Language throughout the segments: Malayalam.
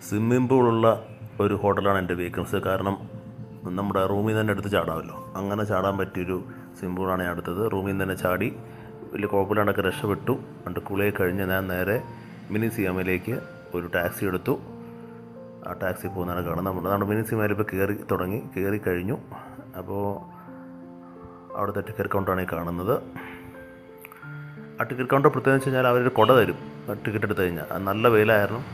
സ്വിമ്മിംഗ് പൂളുള്ള ഒരു ഹോട്ടലാണ് എൻ്റെ വേക്കൻസി. കാരണം നമ്മുടെ റൂമിൽ നിന്ന് തന്നെ എടുത്ത് ചാടാമല്ലോ. അങ്ങനെ ചാടാൻ പറ്റിയൊരു സ്വിമ്മിംഗ് പൂളാണ് ഞാൻ എടുത്തത്. റൂമിൽ നിന്ന് തന്നെ ചാടി വലിയ കുഴപ്പമില്ലാണ്ടൊക്കെ രക്ഷപ്പെട്ടു. എന്നിട്ട് കുളിയൊക്കെ കഴിഞ്ഞ് ഞാൻ നേരെ മിനി സിയാമിലേക്ക് ഒരു ടാക്സി എടുത്തു. ആ ടാക്സി പോകുന്നതാണ് കാണുന്നത്. നമ്മുടെ മിനി സിയാമിൽ ഇപ്പോൾ കയറി കഴിഞ്ഞു. അപ്പോൾ അവിടുത്തെ ടിക്കറ്റ് കൗണ്ടറാണ് ഈ കാണുന്നത്. ആ ടിക്കറ്റ് കൗണ്ടർ പ്രത്യേകം വെച്ച് കഴിഞ്ഞാൽ അവരൊരു കുട തരും ടിക്കറ്റ് എടുത്തു കഴിഞ്ഞാൽ. നല്ല വെയിലായിരുന്നു.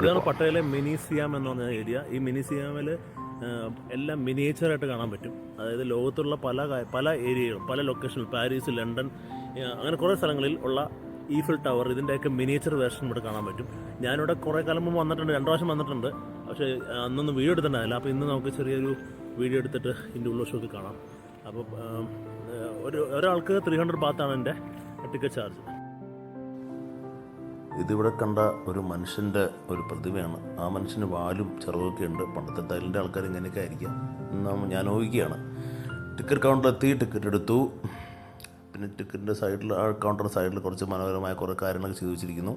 ഇതാണ് പട്ടയിലെ മിനി സിയാം എന്ന് പറഞ്ഞ ഏരിയ. ഈ മിനി സിയാമിൽ എല്ലാം മിനിയേച്ചറായിട്ട് കാണാൻ പറ്റും. അതായത് ലോകത്തുള്ള പല ഏരിയകളും, പല ലൊക്കേഷനിൽ, പാരീസ്, ലണ്ടൻ, അങ്ങനെ കുറേ സ്ഥലങ്ങളിൽ ഉള്ള ഈഫിൽ ടവർ, ഇതിൻ്റെയൊക്കെ മിനിയേച്ചർ വേർഷൻ ഇവിടെ കാണാൻ പറ്റും. ഞാനിവിടെ കുറേ കാലം മുമ്പ് വന്നിട്ടുണ്ട്, 2 പ്രാവശ്യം വന്നിട്ടുണ്ട്. പക്ഷേ അന്നൊന്നും വീഡിയോ എടുത്തിട്ടുണ്ടായില്ല. അപ്പോൾ ഇന്ന് നമുക്ക് ചെറിയൊരു വീഡിയോ എടുത്തിട്ട് ഇതിൻ്റെ ഉള്ളോഷമൊക്കെ കാണാം. അപ്പോൾ ഒരാൾക്ക് 300 ബാത്താണ് എൻ്റെ ടിക്കറ്റ് ചാർജ്. ഇതിവിടെ കണ്ട ഒരു മനുഷ്യൻ്റെ ഒരു പ്രതിമയാണ്. ആ മനുഷ്യന് വാലും ചിറകൊക്കെ ഉണ്ട്. പണ്ടത്തെ തൈലിൻ്റെ ആൾക്കാർ ഇങ്ങനെയൊക്കെ ആയിരിക്കാം എന്ന് ഞാൻ ഊഹിക്കുകയാണ്. ടിക്കറ്റ് കൗണ്ടറിലെത്തി, ടിക്കറ്റ് എടുത്തു. പിന്നെ ടിക്കറ്റിൻ്റെ സൈഡിൽ, ആ കൗണ്ടറിൻ്റെ സൈഡിൽ കുറച്ച് മനോഹരമായ കുറേ കാര്യങ്ങളൊക്കെ ചെയ്തു വെച്ചിരിക്കുന്നു.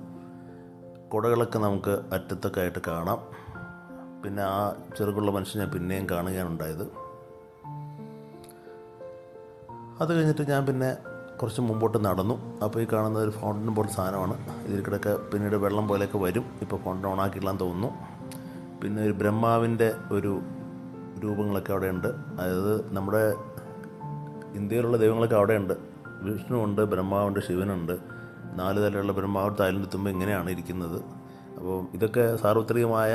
കുടകളൊക്കെ നമുക്ക് അറ്റത്തൊക്കെ ആയിട്ട് കാണാം. പിന്നെ ആ ചെറുകുള്ള മനുഷ്യനെ പിന്നെയും കാണുകയാണ് ഉണ്ടായത്. അത് കഴിഞ്ഞിട്ട് ഞാൻ പിന്നെ കുറച്ച് മുമ്പോട്ട് നടന്നു. അപ്പോൾ ഈ കാണുന്നത് ഒരു ഫൗണ്ടൻ പോലെ സാധനമാണ്. ഇതിൽ കിടക്കെ പിന്നീട് വെള്ളം പോലെയൊക്കെ വരും. ഇപ്പോൾ ഫൗണ്ടൻ ഓണാക്കിയില്ലാന്ന് തോന്നുന്നു. പിന്നെ ഒരു ബ്രഹ്മാവിൻ്റെ ഒരു രൂപങ്ങളൊക്കെ അവിടെയുണ്ട്. അതായത് നമ്മുടെ ഇന്ത്യയിലുള്ള ദൈവങ്ങളൊക്കെ അവിടെയുണ്ട്. വിഷ്ണുവുണ്ട്, ബ്രഹ്മാവുണ്ട്, ശിവനുണ്ട്. 4 തലയുള്ള ബ്രഹ്മാവ് താലിലെത്തുമ്പോൾ ഇങ്ങനെയാണ് ഇരിക്കുന്നത്. അപ്പോൾ ഇതൊക്കെ സാർവത്രികമായ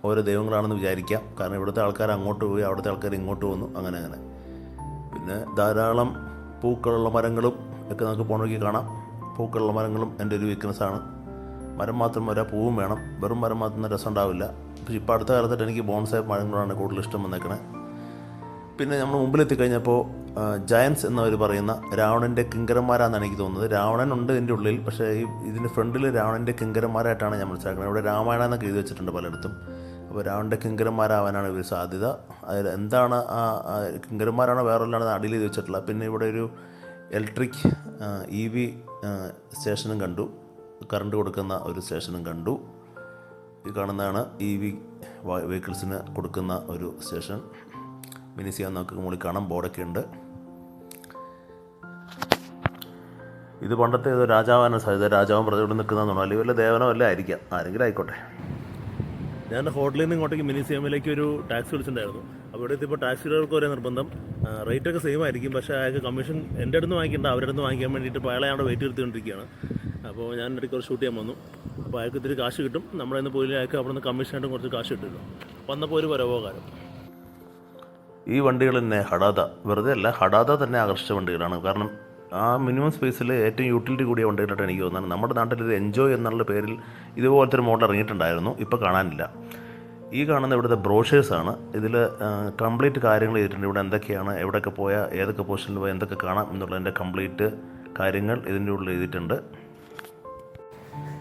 ഓരോ ദൈവങ്ങളാണെന്ന് വിചാരിക്കാം. കാരണം ഇവിടുത്തെ ആൾക്കാർ അങ്ങോട്ട് പോയി, അവിടുത്തെ ആൾക്കാർ ഇങ്ങോട്ട് വന്നു, അങ്ങനെ. പിന്നെ ധാരാളം പൂക്കളുള്ള മരങ്ങളും ഒക്കെ നമുക്ക് പോകണമെങ്കിൽ കാണാം. പൂക്കളുള്ള മരങ്ങളും എൻ്റെ ഒരു വീക്ക്നെസ്സാണ്. മരം മാത്രം വരാം, പൂവും വേണം. വെറും മരം മാത്രം രസം ഉണ്ടാവില്ല. പക്ഷേ ഇപ്പോൾ അടുത്ത കാലത്തായിട്ട് എനിക്ക് ബോൺസായി മരങ്ങളാണ് കൂടുതൽ ഇഷ്ടം വന്നേക്കണേ. പിന്നെ നമ്മൾ മുമ്പിലെത്തിക്കഴിഞ്ഞപ്പോൾ ജയൻസ് എന്നവർ പറയുന്ന രാവണൻ്റെ കിങ്കരന്മാരാണെന്നാണ് എനിക്ക് തോന്നുന്നത്. രാവണനുണ്ട് ഇതിൻ്റെ ഉള്ളിൽ, പക്ഷേ ഇതിൻ്റെ ഫ്രണ്ടിൽ രാവണൻ്റെ കിങ്കരന്മാരായിട്ടാണ് ഞാൻ മനസ്സിലാക്കുന്നത്. ഇവിടെ രാമായണം എന്നൊക്കെ എഴുതി വെച്ചിട്ടുണ്ട് പലയിടത്തും. അപ്പോൾ രാവണൻ്റെ കിങ്കരന്മാരാവാനാണ് ഇവർ സാധ്യത. അതിൽ എന്താണ് ആ കിങ്കരന്മാരാണോ വേറൊല്ലാണെന്ന് അടിയിൽ എഴുതി വെച്ചിട്ടില്ല. പിന്നെ ഇവിടെ ഒരു ഇലക്ട്രിക് EV സ്റ്റേഷനും കണ്ടു. കറണ്ട് കൊടുക്കുന്ന ഒരു സ്റ്റേഷനും കണ്ടു. ഈ കാണുന്നതാണ് EV വെഹിക്കിൾസിന് കൊടുക്കുന്ന ഒരു സ്റ്റേഷൻ. മിനിസിയാൻ നമുക്ക് മുകളിൽ കാണാം, ബോർഡൊക്കെ ഉണ്ട്. ഇത് പണ്ടത്തെ ഏതോ രാജാവാണ് സാധ്യത. രാജാവും പ്രതിയോട് നിൽക്കുന്നതെന്ന് തോന്നുന്നു. അല്ലെങ്കിൽ വല്ല ദേവനോ വല്ല ആയിരിക്കാം, ആരെങ്കിലും ആയിക്കോട്ടെ. ഞാൻ ഹോട്ടലിൽ നിന്ന് ഇങ്ങോട്ടേക്ക് മിനി സിയാമിലേക്ക് ഒരു ടാക്സി വിളിച്ചിട്ടുണ്ടായിരുന്നു. അപ്പോൾ ഇവിടെ എത്തിയപ്പോൾ ടാക്സികൾക്ക് ഒരേ നിർബന്ധം. റേറ്റൊക്കെ സെയിം ആയിരിക്കും, പക്ഷേ അയാൾക്ക് കമ്മീഷൻ എൻ്റെ അടുത്ത് വാങ്ങിക്കേണ്ട, അവരുടെ അടുത്ത് വാങ്ങിക്കാൻ വേണ്ടിയിട്ട് ഇപ്പോൾ അയാളെ അവിടെ വെയിറ്റ് എടുത്തുകൊണ്ടിരിക്കുകയാണ്. അപ്പോൾ ഞാൻ ഇടയ്ക്ക് ഒരു ഷൂട്ട് ചെയ്യാൻ വന്നു. അപ്പോൾ അയാൾക്ക് ഇത്തിരി കാശ് കിട്ടും. നമ്മളിന്ന് പോയി അയാൾക്ക് അവിടെ നിന്ന് കമ്മീഷനായിട്ടും കുറച്ച് കാശ് കിട്ടുമല്ലോ. വന്നപ്പോൾ ഒരു പരോപകാരം. ഈ വണ്ടികൾ തന്നെ വെറുതെ അല്ല, ഹടാത തന്നെ ആകർഷിച്ച വണ്ടികളാണ്. കാരണം ആ മിനിമം സ്പേസിൽ ഏറ്റവും യൂട്ടിലിറ്റി കൂടിയ വണ്ടികളായിട്ട് എനിക്ക് തോന്നുന്നത്. നമ്മുടെ നാട്ടിൽ ഇത് എൻജോയ് എന്നുള്ള പേരിൽ ഇതുപോലത്തെ ഒരു മോഡൽ ഇറങ്ങിയിട്ടുണ്ടായിരുന്നു, ഇപ്പോൾ കാണാനില്ല. ഈ കാണുന്ന ഇവിടുത്തെ ബ്രോഷേഴ്സാണ്. ഇതിൽ കംപ്ലീറ്റ് കാര്യങ്ങൾ ചെയ്തിട്ടുണ്ട്. ഇവിടെ എന്തൊക്കെയാണ്, എവിടെയൊക്കെ പോയാൽ, ഏതൊക്കെ പൊസിഷനിൽ പോയാൽ എന്തൊക്കെ കാണാം എന്നുള്ളതിൻ്റെ കംപ്ലീറ്റ് കാര്യങ്ങൾ ഇതിൻ്റെ ഉള്ളിൽ എഴുതിയിട്ടുണ്ട്.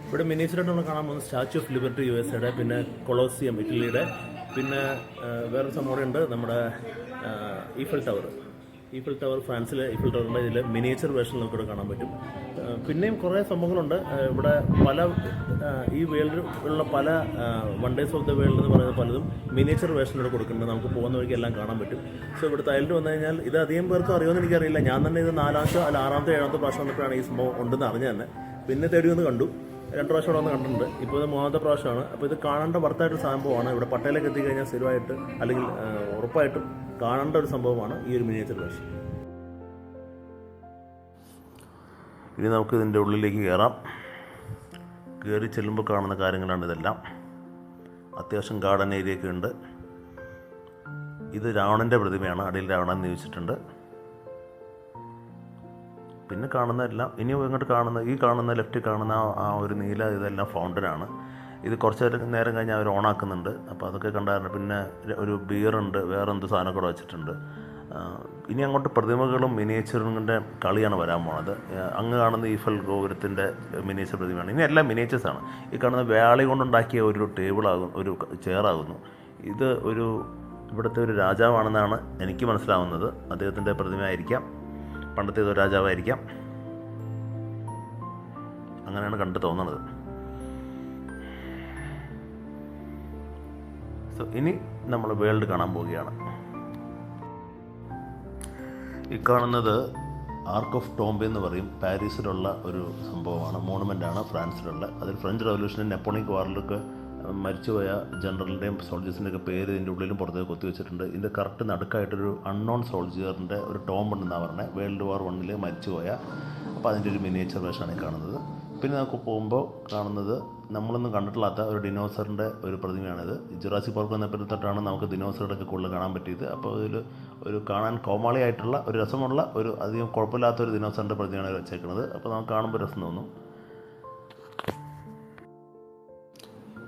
ഇവിടെ മിനിയേച്ചറായിട്ട് നമ്മൾ കാണാൻ പോകുന്നത് സ്റ്റാച്യു ഓഫ് ലിബർട്ടി USA, പിന്നെ കൊളോസിയം ഇറ്റലിയുടെ, പിന്നെ വേറൊരു സംഭവം ഉണ്ട്, നമ്മുടെ ഈഫൽ ടവർ ഫ്രാൻസിലെ ഈഫൽ ടവറിൻ്റെ ഇതിൽ മിനിയേച്ചർ വേർഷൻ നമുക്കിവിടെ കാണാൻ പറ്റും. പിന്നെയും കുറേ സംഭവങ്ങളുണ്ട് ഇവിടെ. ഈ വേൾഡിലുള്ള പല വണ്ടേഴ്സ് ഓഫ് ദ വേൾഡ് എന്ന് പറയുന്ന പലതും മിനിയേച്ചർ വേർഷൻ ഇവിടെ കൊടുക്കുന്നുണ്ട്. നമുക്ക് പോകുന്ന വഴിക്ക് എല്ലാം കാണാൻ പറ്റും. സോ ഇവിടെ തായ്ലൻഡ് വന്നു കഴിഞ്ഞാൽ ഇത് അധികം പേർക്ക് അറിയുമെന്ന് എനിക്കറിയില്ല. ഞാൻ തന്നെ ഇത് 4-ാമത്തെ അല്ല 6-ാമത്തെ 7-ാമത്തെ പ്രാവശ്യം വന്നപ്പോഴാണ് ഈ സംഭവം ഉണ്ടെന്ന് അറിഞ്ഞു തന്നെ. പിന്നെ തേടി വന്ന് കണ്ടു. 2 പ്രാവശ്യം ഇവിടെ വന്ന് കണ്ടിട്ടുണ്ട്. ഇപ്പോൾ ഇത് 3-ാമത്തെ പ്രാവശ്യമാണ്. അപ്പോൾ ഇത് കാണേണ്ട വർത്തായിട്ടൊരു സംഭവമാണ്. ഇവിടെ പട്ടയിലേക്ക് എത്തിക്കഴിഞ്ഞാൽ സ്ഥിരമായിട്ട് അല്ലെങ്കിൽ ഉറപ്പായിട്ടും കാണേണ്ട ഒരു സംഭവമാണ് ഈ ഒരു മിനിയേച്ചർ വേർഷൻ. ഇനി നമുക്ക് ഇതിൻ്റെ ഉള്ളിലേക്ക് കയറാം. കയറി ചെല്ലുമ്പോൾ കാണുന്ന കാര്യങ്ങളാണ് ഇതെല്ലാം. അത്യാവശ്യം ഗാർഡൻ ഏരിയയൊക്കെ ഉണ്ട്. ഇത് രാവണൻ്റെ പ്രതിമയാണ്. അടിയിൽ രാവണൻ എന്ന് ചോദിച്ചിട്ടുണ്ട്. പിന്നെ കാണുന്നതെല്ലാം ഇനി ഇങ്ങോട്ട് കാണുന്ന ലെഫ്റ്റിൽ കാണുന്ന ആ ഒരു നീല ഇതെല്ലാം ഫൗണ്ടനാണ്. ഇത് കുറച്ച് നേരം കഴിഞ്ഞ് അവർ ഓണാക്കുന്നുണ്ട്. അപ്പോൾ അതൊക്കെ കണ്ടായിരുന്നു. പിന്നെ ഒരു ബിയറുണ്ട്, വേറെ എന്ത് സാധനം കൂടെ വെച്ചിട്ടുണ്ട്. ഇനി അങ്ങോട്ട് പ്രതിമകളും മിനിയേച്ചറിൻ്റെ കളിയാണ് വരാൻ പോണത്. അങ്ങ് കാണുന്ന ഈഫൽ ഗോപുരത്തിൻ്റെ മിനിയേച്ചർ പ്രതിമയാണ്. ഇനി എല്ലാം മിനിയേച്ചേഴ്സാണ്. ഈ കാണുന്ന വ്യാളി കൊണ്ടുണ്ടാക്കിയ ഒരു ഒരു ചെയറാകുന്നു. ഇത് ഇവിടുത്തെ ഒരു രാജാവാണെന്നാണ് എനിക്ക് മനസ്സിലാവുന്നത്. അദ്ദേഹത്തിൻ്റെ പ്രതിമ ആയിരിക്കാം, പണ്ടത്തെ ഏതോ രാജാവായിരിക്കാം, അങ്ങനെയാണ് കണ്ടു തോന്നുന്നത്. സോ ഇനി നമ്മൾ വേൾഡ് കാണാൻ പോവുകയാണ്. ഈ കാണുന്നത് ആർക്ക് ഓഫ് ടോംബെ എന്ന് പറയും. പാരീസിലുള്ള ഒരു സംഭവമാണ്, മോണുമെൻ്റാണ്, ഫ്രാൻസിലുള്ള. അതിൽ ഫ്രഞ്ച് റവല്യൂഷനും നെപ്പോളിയൻ വാറിലൊക്കെ മരിച്ചുപോയ ജനറലിൻ്റെയും സോൾജേഴ്സിൻ്റെയൊക്കെ പേര് ഇതിൻ്റെ ഉള്ളിലും പുറത്തേക്ക് കൊത്തിവെച്ചിട്ടുണ്ട്. ഇതിൻ്റെ കറക്റ്റ് നടുക്കായിട്ടൊരു അൺനോൺ സോൾജിയറിൻ്റെ ഒരു ടോംബ് ഉണ്ടെന്നാണ് പറഞ്ഞത്, വേൾഡ് വാർ 1 മരിച്ചുപോയ. അപ്പോൾ അതിൻ്റെ ഒരു മിനിയേച്ചർ വേർഷനാണ് ഈ കാണുന്നത്. പിന്നെ നമുക്ക് പോകുമ്പോൾ കാണുന്നത് നമ്മളൊന്നും കണ്ടിട്ടില്ലാത്ത ഒരു ഡിനോസറിൻ്റെ ഒരു പ്രതിമയാണിത്. ജുറാസിക് പാർക്ക് വന്നപ്പോൾ തൊട്ടാണ് നമുക്ക് ദിനോസറുകളൊക്കെ കൂടുതൽ കാണാൻ പറ്റിയത്. അപ്പോൾ ഇതിൽ ഒരു കാണാൻ കോമാളിയായിട്ടുള്ള ഒരു രസമുള്ള ഒരു അധികം കുഴപ്പമില്ലാത്തൊരു ദിനോസറിൻ്റെ പ്രതിമയാണ് വെച്ചേക്കുന്നത്. അപ്പോൾ നമുക്ക് കാണുമ്പോൾ രസം തോന്നും.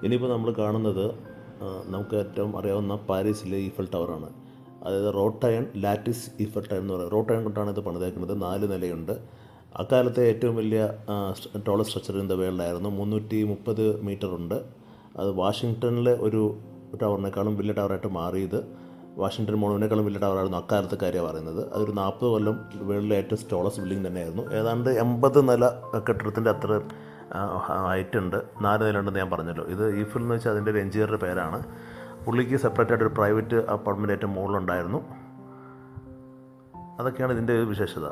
ഇനിയിപ്പോൾ നമ്മൾ കാണുന്നത് നമുക്ക് ഏറ്റവും അറിയാവുന്ന പാരീസിലെ ഈഫൽ ടവറാണ്. അതായത് wrought iron lattice Eiffel tower എന്ന് പറയുന്നത്. റോട്ട് അയൺ കൊണ്ടാണ് ഇത് പണിതേക്കുന്നത്. 4 നിലയുണ്ട്. അക്കാലത്തെ ഏറ്റവും വലിയ ടോളർ സ്ട്രക്ചർ ഇൻ ദ വേൾഡ് ആയിരുന്നു. 330 മീറ്റർ ഉണ്ട്. അത് വാഷിങ്ടണിലെ ഒരു ടവറിനേക്കാളും വലിയ ടവറായിട്ട് മാറിയത് വാഷിങ്ടൺ മോണുവിനേക്കാളും വലിയ ടവറായിരുന്നു അക്കാലത്തെ കാര്യം പറയുന്നത്. അതൊരു 40 കൊല്ലം വേൾഡിലെ ഏറ്റവും ടോളസ്റ്റ് ബിൽഡിംഗ് തന്നെയായിരുന്നു. ഏതാണ്ട് 80 നില കെട്ടിടത്തിൻ്റെ അത്ര ഹൈറ്റ് ഉണ്ട്. 4 നില ഉണ്ടെന്ന് ഞാൻ പറഞ്ഞല്ലോ. ഇത് ഈഫിൽ എന്ന് വെച്ചാൽ അതിൻ്റെ ഒരു എഞ്ചിനീയറുടെ പേരാണ്. പുള്ളിക്ക് സെപ്പറേറ്റ് ആയിട്ടൊരു പ്രൈവറ്റ് അപ്പാർട്ട്മെൻറ്റ് ഏറ്റവും മുകളിലുണ്ടായിരുന്നു. അതൊക്കെയാണ് ഇതിൻ്റെ ഒരു വിശേഷത.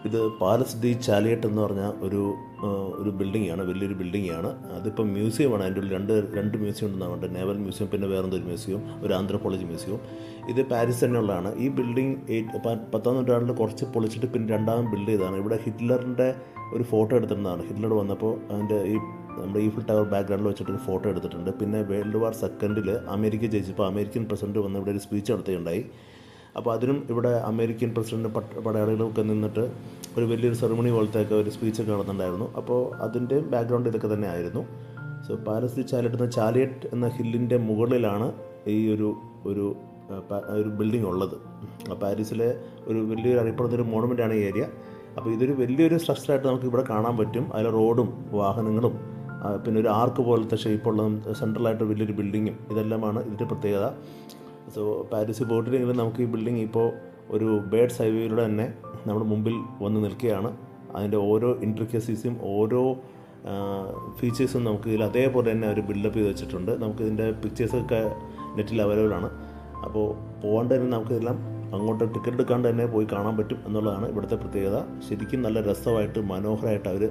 ഇത് പാലസ് ഡി ചാലിയറ്റ് എന്ന് പറഞ്ഞ ഒരു ബിൽഡിങ്ങാണ്, വലിയൊരു ബിൽഡിങ്ങാണ്. അതിപ്പം മ്യൂസിയമാണ്. അതിൻ്റെ ഉള്ളിൽ രണ്ട് മ്യൂസിയം ഉണ്ടെന്നാണ് പറഞ്ഞത്. നേവൽ മ്യൂസിയം, പിന്നെ വേറെന്തൊരു മ്യൂസിയം, ഒരു ആന്ത്രോപോളജി മ്യൂസിയം. ഇത് പാരീസ് തന്നെയുള്ളതാണ്. ഈ ബിൽഡിംഗ് 10-ാം നൂറ്റാണ്ടിൽ കുറച്ച് പൊളിച്ചിട്ട് പിന്നെ രണ്ടാമത് ബിൽഡ് ചെയ്തതാണ്. ഇവിടെ ഹിറ്റ്ലറിൻ്റെ ഒരു ഫോട്ടോ എടുത്തിരുന്നതാണ്. ഹിറ്റ്ലർ വന്നപ്പോൾ അതിൻ്റെ നമ്മുടെ ഈഫിൽ ടവർ ബാക്ക്ഗ്രൗണ്ടിൽ വെച്ചിട്ടൊരു ഫോട്ടോ എടുത്തിട്ടുണ്ട്. പിന്നെ വേൾഡ് വാർ 2 അമേരിക്ക ജയിച്ചപ്പോൾ അമേരിക്കൻ പ്രസിഡന്റ് വന്ന് ഇവിടെ ഒരു സ്പീച്ച് നടത്തുകയുണ്ടായി. അപ്പോൾ അതിനും ഇവിടെ അമേരിക്കൻ പ്രസിഡന്റ് പടയാളികളൊക്കെ നിന്നിട്ട് ഒരു വലിയൊരു സെറമണി പോലത്തെയൊക്കെ ഒരു സ്പീച്ചൊക്കെ നടന്നിട്ടുണ്ടായിരുന്നു. അപ്പോൾ അതിൻ്റെ ബാക്ക്ഗ്രൗണ്ട് ഇതൊക്കെ തന്നെ ആയിരുന്നു. സോ പാലസ് ഡി ചാലിയറ്റ് എന്ന ഹില്ലിൻ്റെ മുകളിലാണ് ഈ ഒരു ബിൽഡിംഗ് ഉള്ളത്. പാരീസിലെ ഒരു വലിയൊരു അറിയപ്പെടുന്നൊരു മോണുമെൻ്റാണ് ഈ ഏരിയ. അപ്പോൾ ഇതൊരു വലിയൊരു സ്ട്രക്ചറായിട്ട് നമുക്ക് ഇവിടെ കാണാൻ പറ്റും. അതിൽ റോഡും വാഹനങ്ങളും പിന്നെ ഒരു ആർക്ക് പോലത്തെ ഷേപ്പുള്ളതും സെൻട്രലായിട്ട് വലിയൊരു ബിൽഡിങ്ങും ഇതെല്ലാമാണ് ഇതിൻ്റെ പ്രത്യേകത. സോ പാരീസ് പോയിട്ടില്ലെങ്കിലും നമുക്ക് ഈ ബിൽഡിംഗ് ഇപ്പോൾ ഒരു ബേർഡ്സ് ഹൈവേയിലൂടെ തന്നെ നമ്മുടെ മുമ്പിൽ വന്ന് നിൽക്കുകയാണ്. അതിൻ്റെ ഓരോ ഇൻട്രിക്കസീസും ഓരോ ഫീച്ചേഴ്സും നമുക്ക് ഇതിൽ അതേപോലെ തന്നെ അവർ ബിൽഡപ്പ് ചെയ്ത് വെച്ചിട്ടുണ്ട്. നമുക്കിതിൻ്റെ പിക്ചേഴ്സൊക്കെ നെറ്റിൽ അവൈലബിൾ ആണ്. അപ്പോൾ പോകാണ്ട് തന്നെ നമുക്കിതെല്ലാം അങ്ങോട്ട് ടിക്കറ്റ് എടുക്കാണ്ട് തന്നെ പോയി കാണാൻ പറ്റും എന്നുള്ളതാണ് ഇവിടുത്തെ പ്രത്യേകത. ശരിക്കും നല്ല രസമായിട്ട് മനോഹരമായിട്ട് അവർ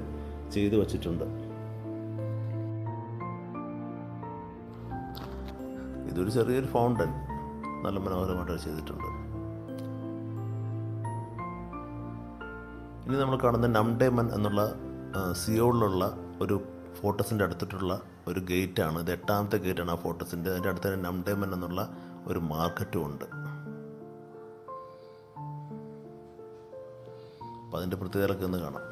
ചെയ്തു വച്ചിട്ടുണ്ട്. ഇതൊരു ചെറിയൊരു ഫൗണ്ടൻ നല്ല മനോഹരമായിട്ട് ചെയ്തിട്ടുണ്ട്. ഇനി നമ്മൾ കാണുന്ന നംഡേമൻ എന്നുള്ള സിയോളിലുള്ള ഒരു ഫോർട്ടസിൻ്റെ അടുത്തിട്ടുള്ള ഒരു ഗേറ്റാണ്. ഇത് 8ാമത്തെ ഗേറ്റാണ് ആ ഫോർട്ടസിൻ്റെ. അതിൻ്റെ അടുത്ത് തന്നെ നംഡേമൻ എന്നുള്ള ഒരു മാർക്കറ്റും ഉണ്ട്. അപ്പോൾ അതിൻ്റെ പ്രത്യേകതകളൊക്കെ ഒന്ന് കാണാം.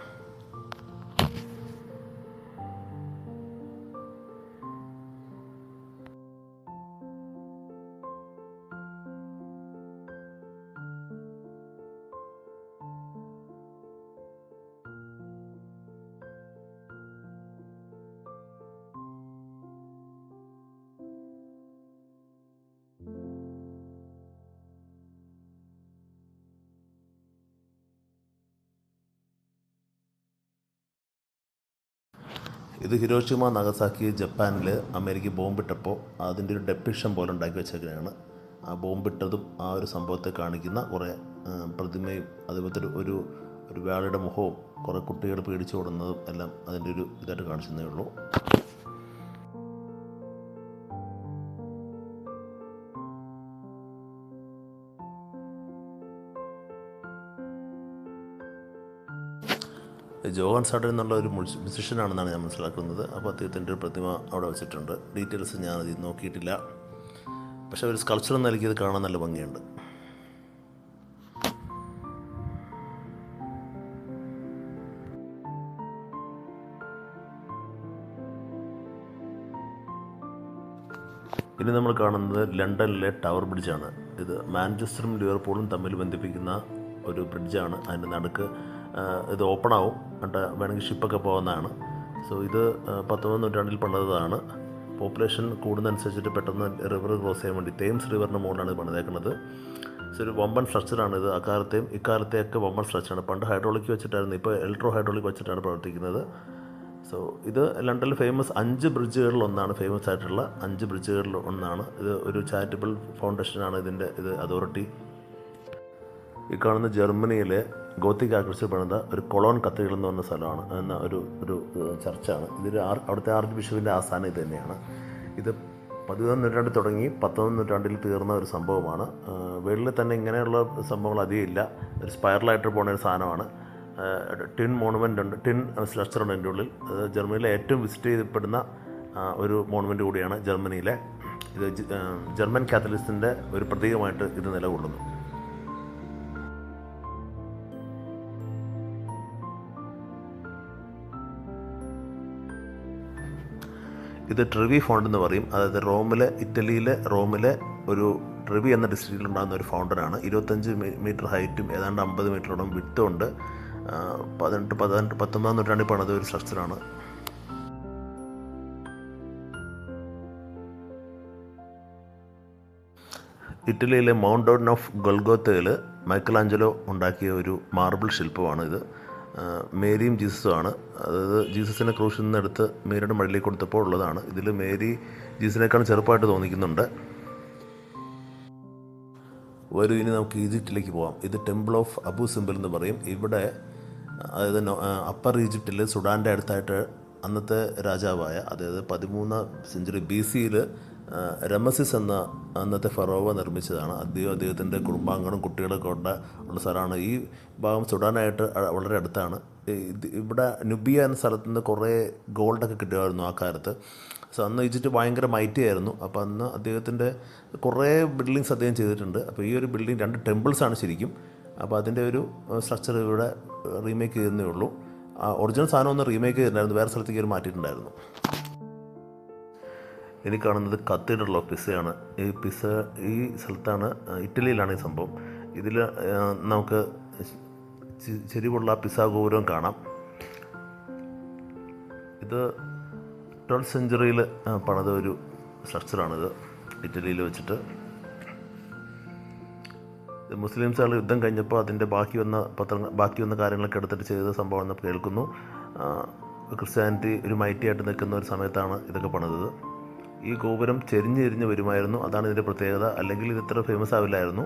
ഇത് ഹിരോഷിമ നാഗസാക്കി ജപ്പാനിൽ അമേരിക്ക ബോംബിട്ടപ്പോൾ അതിൻ്റെ ഒരു ഡെപ്പിക്ഷൻ പോലെ ഉണ്ടാക്കി വെച്ചേക്കുകയാണ്. ആ ബോംബിട്ടതും ആ ഒരു സംഭവത്തെ കാണിക്കുന്ന കുറേ പ്രതിമയും അതുപോലത്തെ ഒരു വ്യാളിയുടെ മുഖവും കുറേ കുട്ടികൾ പേടിച്ചു ഓടുന്നതും എല്ലാം അതിൻ്റെ ഒരു ഇതായിട്ട് കാണിച്ചതേ ഉള്ളൂ. ജോഹാൻ സാഡൻ എന്നുള്ള ഒരു മ്യൂസിഷ്യനാണെന്നാണ് ഞാൻ മനസ്സിലാക്കുന്നത്. അപ്പോൾ അദ്ദേഹത്തിൻ്റെ ഒരു പ്രതിമ അവിടെ വെച്ചിട്ടുണ്ട്. ഡീറ്റെയിൽസ് ഞാൻ അതിൽ നോക്കിയിട്ടില്ല. പക്ഷേ ഒരു സ്കൾപ്ചർ നൽകിയത് കാണാൻ നല്ല ഭംഗിയുണ്ട്. ഇനി നമ്മൾ കാണുന്നത് ലണ്ടനിലെ ടവർ ബ്രിഡ്ജാണ്. ഇത് മാഞ്ചസ്റ്ററും ലിവർപൂളും തമ്മിൽ ബന്ധിപ്പിക്കുന്ന ഒരു ബ്രിഡ്ജാണ്. അതിൻ്റെ നടുക്ക് ഇത് ഓപ്പൺ ആവും, എന്നിട്ട് വേണമെങ്കിൽ ഷിപ്പൊക്കെ പോകുന്നതാണ്. സോ ഇത് 19ാം നൂറ്റാണ്ടിൽ പണിതതാണ്. പോപ്പുലേഷൻ കൂടുന്നതനുസരിച്ചിട്ട് പെട്ടെന്ന് റിവർ ക്രോസ് ചെയ്യാൻ വേണ്ടി തേംസ് റിവറിൻ്റെ മുകളിലാണ് ഇത് പണിതേക്കുന്നത്. സോ ഒരു വമ്പൻ സ്ട്രക്ചറാണിത്. അക്കാലത്തെയും ഇക്കാലത്തെയൊക്കെ വമ്പൻ സ്ട്രക്ചറാണ്. പണ്ട് ഹൈഡ്രോളിക് വെച്ചിട്ടായിരുന്നു, ഇപ്പോൾ ഇലക്ട്രോ ഹൈഡ്രോളിക് വെച്ചിട്ടാണ് പ്രവർത്തിക്കുന്നത്. സോ ഇത് ലണ്ടനിൽ ഫേമസ് 5 ബ്രിഡ്ജുകളിൽ ഒന്നാണ്, ഫേമസ് ആയിട്ടുള്ള 5 ബ്രിഡ്ജുകളിൽ ഒന്നാണ്. ഇത് ഒരു ചാരിറ്റബിൾ ഫൗണ്ടേഷനാണ് ഇതിൻ്റെ അതോറിറ്റി. ഈ കാണുന്ന ജർമ്മനിയിലെ ഗോത്തിക് ആകൃതിയിൽ പണിത ഒരു കൊളോൺ കത്തീഡ്രൽ എന്ന് പറഞ്ഞ സ്ഥലമാണ്, എന്ന ഒരു ചർച്ചാണ്. ഇതിൽ അവിടുത്തെ ആർച്ച് ബിഷപ്പിൻ്റെ ആസ്ഥാനം ഇത് തന്നെയാണ്. ഇത് 15ാം നൂറ്റാണ്ടിൽ തുടങ്ങി 19ാം നൂറ്റാണ്ടിൽ തീർന്ന ഒരു സംഭവമാണ്. വേൾഡിൽ തന്നെ ഇങ്ങനെയുള്ള സംഭവങ്ങൾ അധികം ഇല്ല. ഒരു സ്പൈറലായിട്ട് പോകുന്ന ഒരു സാധനമാണ്. ടിൻ മോണുമെൻ്റ് ഉണ്ട്, ടിൻ സ്ട്രക്ചറുണ്ട് എൻ്റെ ഉള്ളിൽ. അത് ജർമ്മനിയിലെ ഏറ്റവും വിസിറ്റ് ചെയ്യപ്പെടുന്ന ഒരു മോണുമെൻ്റ് കൂടിയാണ് ജർമ്മനിയിലെ. ഇത് ജർമ്മൻ കാത്തലിക്സിൻ്റെ ഒരു പ്രതീകമായിട്ട് ഇത് നിലകൊള്ളുന്നു. ഇത് ട്രിവി ഫൗണ്ടൻ എന്ന് പറയും. അതായത് ഇറ്റലിയിലെ റോമിലെ ഒരു ട്രിവി എന്ന ഡിസ്ട്രിക്റ്റിലുണ്ടാകുന്ന ഒരു ഫൗണ്ടനാണ്. 25 മീറ്റർ ഹൈറ്റും ഏതാണ്ട് 50 മീറ്ററോളം വിഡ്ത്തും ഉണ്ട്. 19ാം നൂറ്റാണ്ടിൽ പണിത ഒരു സ്ട്രക്ചറാണ്. ഇറ്റലിയിലെ മൗണ്ടൻ ഓഫ് ഗൊൽഗോത്തയിൽ മൈക്കലാഞ്ചലോ ഉണ്ടാക്കിയ ഒരു മാർബിൾ ശില്പമാണിത്. മേരിയും ജീസസുമാണ്. അതായത് ജീസസിനെ ക്രൂശിൽ നിന്നെടുത്ത് മേരിയുടെ മടിയിലേക്ക് കൊടുത്തപ്പോൾ ഉള്ളതാണ്. ഇതിൽ മേരി ജീസസിനേക്കാളും ചെറുപ്പമായിട്ട് തോന്നിക്കുന്നുണ്ട്. ഇനി നമുക്ക് ഈജിപ്തിലേക്ക് പോകാം. ഇത് ടെമ്പിൾ ഓഫ് അബു സിംബൽ എന്ന് പറയും. ഇവിടെ അതായത് അപ്പർ ഈജിപ്തിൽ സുഡാൻ്റെ അടുത്തായിട്ട് അന്നത്തെ രാജാവായ, അതായത് 13ാം സെഞ്ചുറി BC-യിൽ രമസിസ് എന്ന അന്നത്തെ ഫറോവ നിർമ്മിച്ചതാണ്. അദ്ദേഹത്തിൻ്റെ കുടുംബാംഗങ്ങളും കുട്ടികളൊക്കെ ഉള്ള സ്ഥലമാണ്. ഈ ഭാഗം സുഡാനായിട്ട് വളരെ അടുത്താണ്. ഇവിടെ നുബിയ എന്ന സ്ഥലത്ത് നിന്ന് കുറേ ഗോൾഡൊക്കെ കിട്ടുമായിരുന്നു ആ കാലത്ത്. സോ അന്ന് ഈജിപ്റ്റ് ഭയങ്കര മൈറ്റി ആയിരുന്നു. അപ്പോൾ അന്ന് അദ്ദേഹത്തിൻ്റെ കുറേ ബിൽഡിങ്സ് അദ്ദേഹം ചെയ്തിട്ടുണ്ട്. അപ്പോൾ ഈ ഒരു ബിൽഡിംഗ് 2 ടെമ്പിൾസാണ് ശരിക്കും. അപ്പോൾ അതിൻ്റെ ഒരു സ്ട്രക്ചർ ഇവിടെ റീമേക്ക് ചെയ്യുന്നേ ഉള്ളൂ. ഒറിജിനൽ സാധനം ഒന്ന് റീമേക്ക് ചെയ്തിട്ടുണ്ടായിരുന്നു, വേറെ സ്ഥലത്തേക്ക് ഒരു മാറ്റിയിട്ടുണ്ടായിരുന്നു. ഇനി കാണുന്നത് കത്തീഡ്രൽ ഓഫ് പിസയാണ്. ഈ സ്ഥലത്താണ്, ഇറ്റലിയിലാണ് ഈ സംഭവം. ഇതിൽ നമുക്ക് ചെരിവുള്ള പിസ ഗോപുരം കാണാം. ഇത് 12th സെഞ്ചുറിയിൽ പണിത ഒരു സ്ട്രക്ചറാണിത്, ഇറ്റലിയിൽ വെച്ചിട്ട്. മുസ്ലിംസുകൾ യുദ്ധം കഴിഞ്ഞപ്പോൾ അതിൻ്റെ ബാക്കി വന്ന കാര്യങ്ങളൊക്കെ എടുത്തിട്ട് ചെയ്ത സംഭവമെന്ന് കേൾക്കുന്നു. ക്രിസ്ത്യാനിറ്റി ഒരു മൈറ്റിയായിട്ട് നിൽക്കുന്ന ഒരു സമയത്താണ് ഇതൊക്കെ പണിതത്. ഈ ഗോപുരം ചെരിഞ്ഞ് വരുമായിരുന്നു, അതാണ് ഇതിൻ്റെ പ്രത്യേകത. അല്ലെങ്കിൽ ഇത് ഇത്ര ഫേമസ് ആവില്ലായിരുന്നു.